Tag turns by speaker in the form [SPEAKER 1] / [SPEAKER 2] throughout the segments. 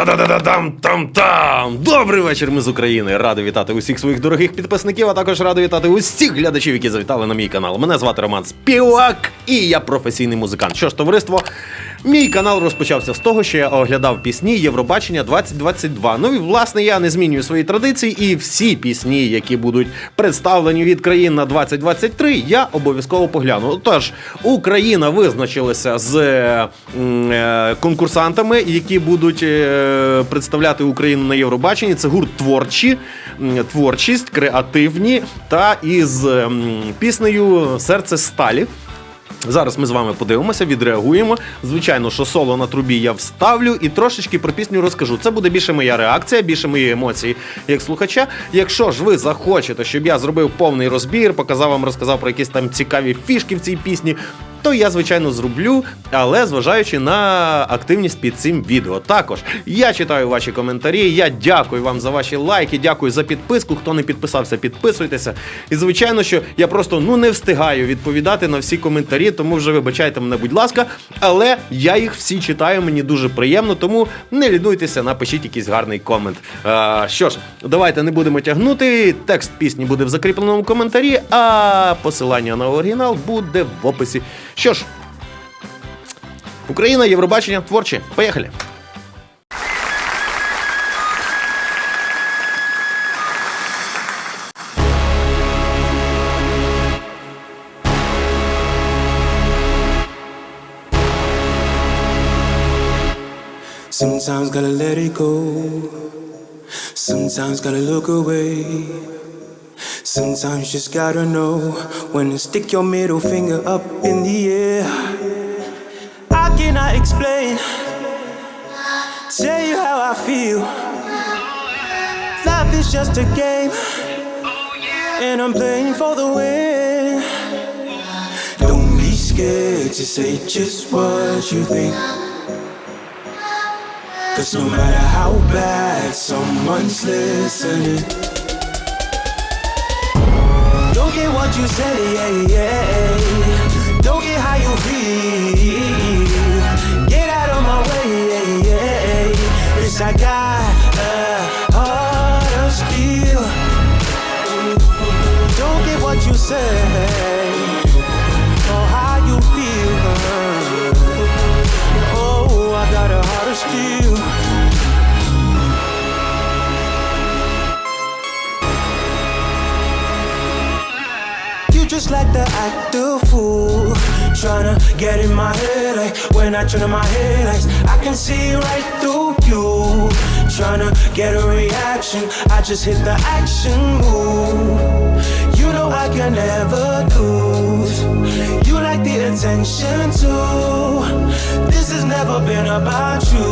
[SPEAKER 1] Та-да-да-да-там-там-там! Добрий вечір, ми з України. Радий вітати усіх своїх дорогих підписників, а також радий вітати усіх глядачів, які завітали на мій канал. Мене звати Роман Співак, і я професійний музикант. Що ж, товариство, мій канал розпочався з того, що я оглядав пісні Євробачення 2022. Ну і, власне, я не змінюю свої традиції, і всі пісні, які будуть представлені від країн на 2023, я обов'язково погляну. Тож, Україна визначилася з конкурсантами, які будуть представляти Україну на Євробаченні. Це гурт творчість, креативні та із піснею «Серце сталі». Зараз ми з вами подивимося, відреагуємо. Звичайно, що соло на трубі я вставлю і трошечки про пісню розкажу. Це буде більше моя реакція, більше мої емоції як слухача. Якщо ж ви захочете, щоб я зробив повний розбір, розказав про якісь там цікаві фішки в цій пісні, то я, звичайно, зроблю, але зважаючи на активність під цим відео. Також я читаю ваші коментарі, я дякую вам за ваші лайки, дякую за підписку. Хто не підписався, підписуйтеся. І, звичайно, що я просто не встигаю відповідати на всі коментарі, тому вже вибачайте мене, будь ласка, але я їх всі читаю, мені дуже приємно, тому не лінуйтеся, напишіть якийсь гарний комент. Що ж, давайте не будемо тягнути, текст пісні буде в закріпленому коментарі, а посилання на оригінал буде в описі. Що ж, Україна, Євробачення, творчі. Поїхали!
[SPEAKER 2] Sometimes gotta let it go. Sometimes gotta look away. Sometimes just gotta know when to stick your middle finger up in the air. I cannot explain, tell you how I feel. Life is just a game, and I'm playing for the win. Don't be scared to say just what you think, 'cause no matter how bad someone's listening, don't get what you say, don't get how you feel. Get out of my way, yes, I got a heart of steel. Don't get what you say or how you feel. Oh, I got a heart of steel. Just like the act of fool, tryna get in my head, like when I turn on my headlights, I can see right through you. Tryna get a reaction, I just hit the action move. You know I can never lose. You like the attention too. This has never been about you.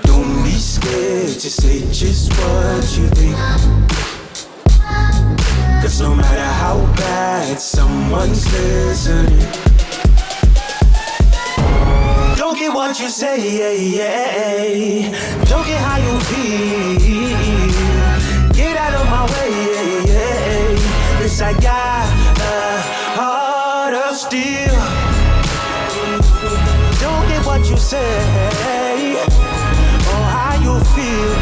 [SPEAKER 2] Don't be scared to say just what you think, 'cause no matter how bad someone's listening, don't get what you say, don't get how you feel. Get out of my way, yes, I got a heart of steel. Don't get what you say or how you feel.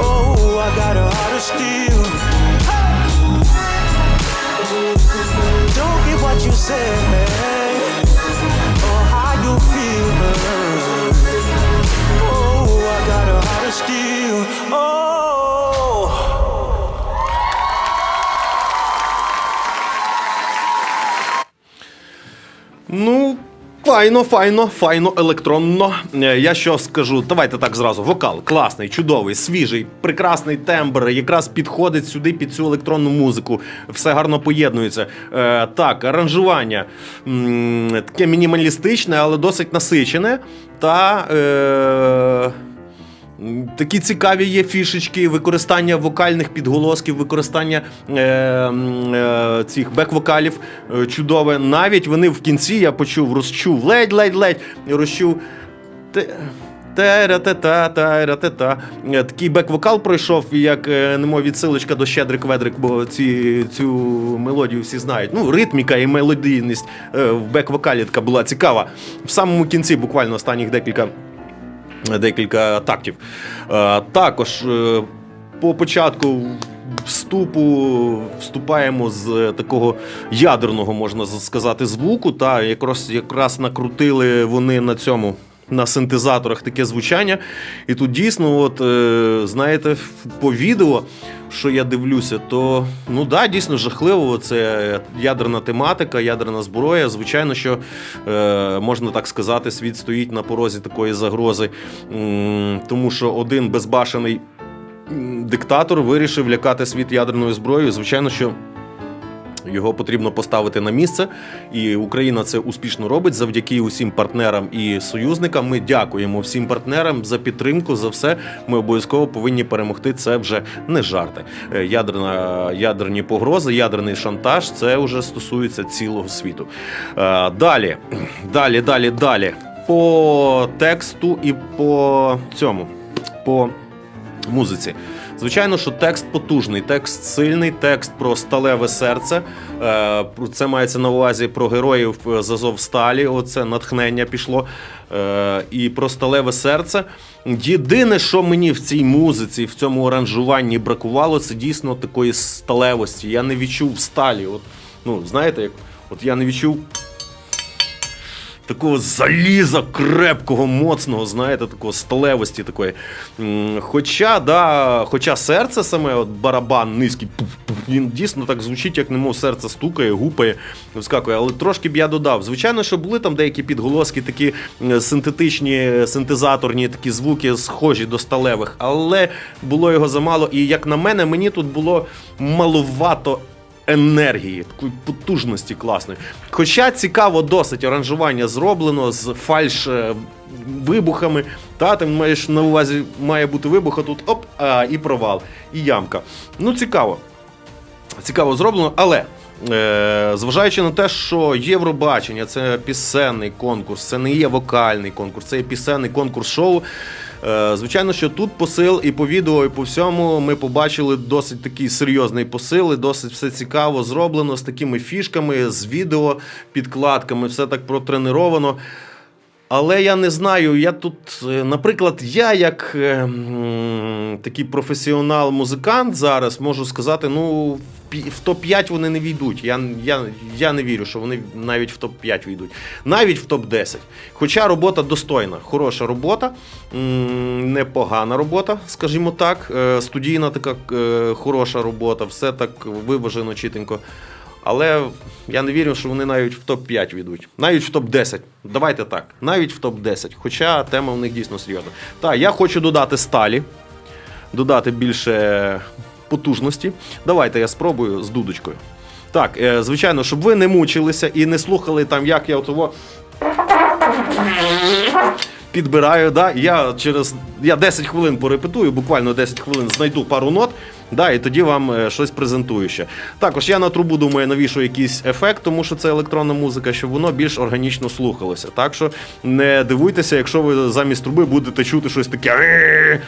[SPEAKER 2] Oh, I got a heart of steel. Don't get what you say or how you feel. Oh, I got a heart of steel. Oh.
[SPEAKER 1] Ну, файно, електронно. Я що скажу, давайте так зразу. Вокал класний, чудовий, свіжий, прекрасний тембр, якраз підходить сюди під цю електронну музику. Все гарно поєднується. Так, аранжування таке мінімалістичне, але досить насичене. Та такі цікаві є фішечки, використання вокальних підголосків, використання цих бек-вокалів чудове. Навіть вони в кінці, я почув, розчув, ледь, розчув Та-ра-та-та-та-ра-та-та. Такий бек-вокал пройшов, як немов відсилочка до Щедрик-Ведрик, бо цю мелодію всі знають. Ну, ритміка і мелодійність в бек-вокалі така була цікава. В самому кінці, буквально останніх декілька тактів. Також по початку вступаємо з такого ядерного, можна сказати, звуку, та якраз накрутили вони на синтезаторах таке звучання. І тут дійсно, от, знаєте, по відео, що я дивлюся, то, ну да, дійсно жахливо, це ядерна тематика, ядерна зброя. Звичайно, що, можна так сказати, світ стоїть на порозі такої загрози, тому що один безбашений диктатор вирішив лякати світ ядерною зброєю. Звичайно, що його потрібно поставити на місце, і Україна це успішно робить завдяки усім партнерам і союзникам. Ми дякуємо всім партнерам за підтримку, за все. Ми обов'язково повинні перемогти, це вже не жарти. Ядерні погрози, ядерний шантаж – це вже стосується цілого світу. Далі. По тексту і по музиці. Звичайно, що текст потужний, текст сильний, текст про сталеве серце. Це мається на увазі про героїв з Азовсталі, оце натхнення пішло. І про сталеве серце. Єдине, що мені в цій музиці, в цьому аранжуванні бракувало, це дійсно такої сталевості. Я не відчув сталі. От, ну, знаєте, от я не відчув такого заліза крепкого, моцного, знаєте, такого сталевості такої. Хоча серце саме, от барабан низький, він дійсно так звучить, як немов серце стукає, гупає, вскакує, але трошки б я додав. Звичайно, що були там деякі підголоски, такі синтетичні, синтезаторні такі звуки, схожі до сталевих, але було його замало, і як на мене, мені тут було маловато енергії, такої потужності класної. Хоча цікаво досить аранжування зроблено з фальш-вибухами. Та, ти маєш на увазі, має бути вибух, а тут оп, і провал, і ямка. Ну, цікаво. Цікаво зроблено, але зважаючи на те, що Євробачення – це пісенний конкурс, це не є вокальний конкурс, це є пісенний конкурс-шоу. Звичайно, що тут посил і по відео, і по всьому ми побачили досить такий серйозний посил, і досить все цікаво зроблено, з такими фішками, з відео, підкладками, все так протреновано. Але я не знаю, я тут, наприклад, я як такий професіонал-музикант зараз можу сказати, ну, в топ-5 вони не війдуть. Я не вірю, що вони навіть в топ-5 війдуть. Навіть в топ-10. Хоча робота достойна, хороша робота, непогана робота, скажімо так, студійна така хороша робота, все так виважено, чітенько. Але я не вірю, що вони навіть в топ-5 війдуть. Навіть в топ-10. Давайте так. Навіть в топ-10. Хоча тема в них дійсно серйозна. Так, я хочу додати сталі. Додати більше потужності. Давайте я спробую з дудочкою. Так, звичайно, щоб ви не мучилися і не слухали там, як я отого підбираю. Да? Я 10 хвилин порепетую, буквально 10 хвилин знайду пару нот. Да, і тоді вам щось презентую ще. Також я на трубу, думаю, навішу якийсь ефект, тому що це електронна музика, щоб воно більш органічно слухалося. Так що не дивуйтеся, якщо ви замість труби будете чути щось таке.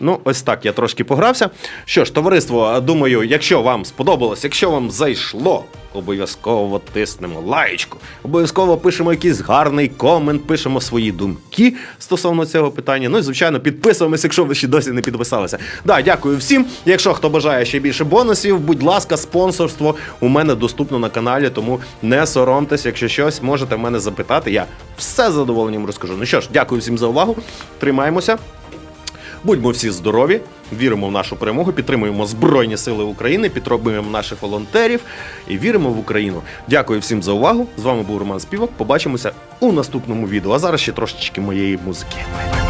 [SPEAKER 1] Ну, ось так, я трошки погрався. Що ж, товариство, думаю, якщо вам сподобалось, якщо вам зайшло, обов'язково тиснемо лайочку, обов'язково пишемо якийсь гарний комент, пишемо свої думки стосовно цього питання. Ну і, звичайно, підписуємося, якщо ви ще досі не підписалися. Да, дякую всім. Якщо хто бажає ще більше бонусів, будь ласка, спонсорство у мене доступно на каналі, тому не соромтесь, якщо щось можете в мене запитати, я все з задоволенням розкажу. Ну що ж, дякую всім за увагу, тримаємося. Будьмо всі здорові, віримо в нашу перемогу, підтримуємо Збройні Сили України, підтримуємо наших волонтерів і віримо в Україну. Дякую всім за увагу. З вами був Роман Співак. Побачимося у наступному відео. А зараз ще трошечки моєї музики. Бай-бай.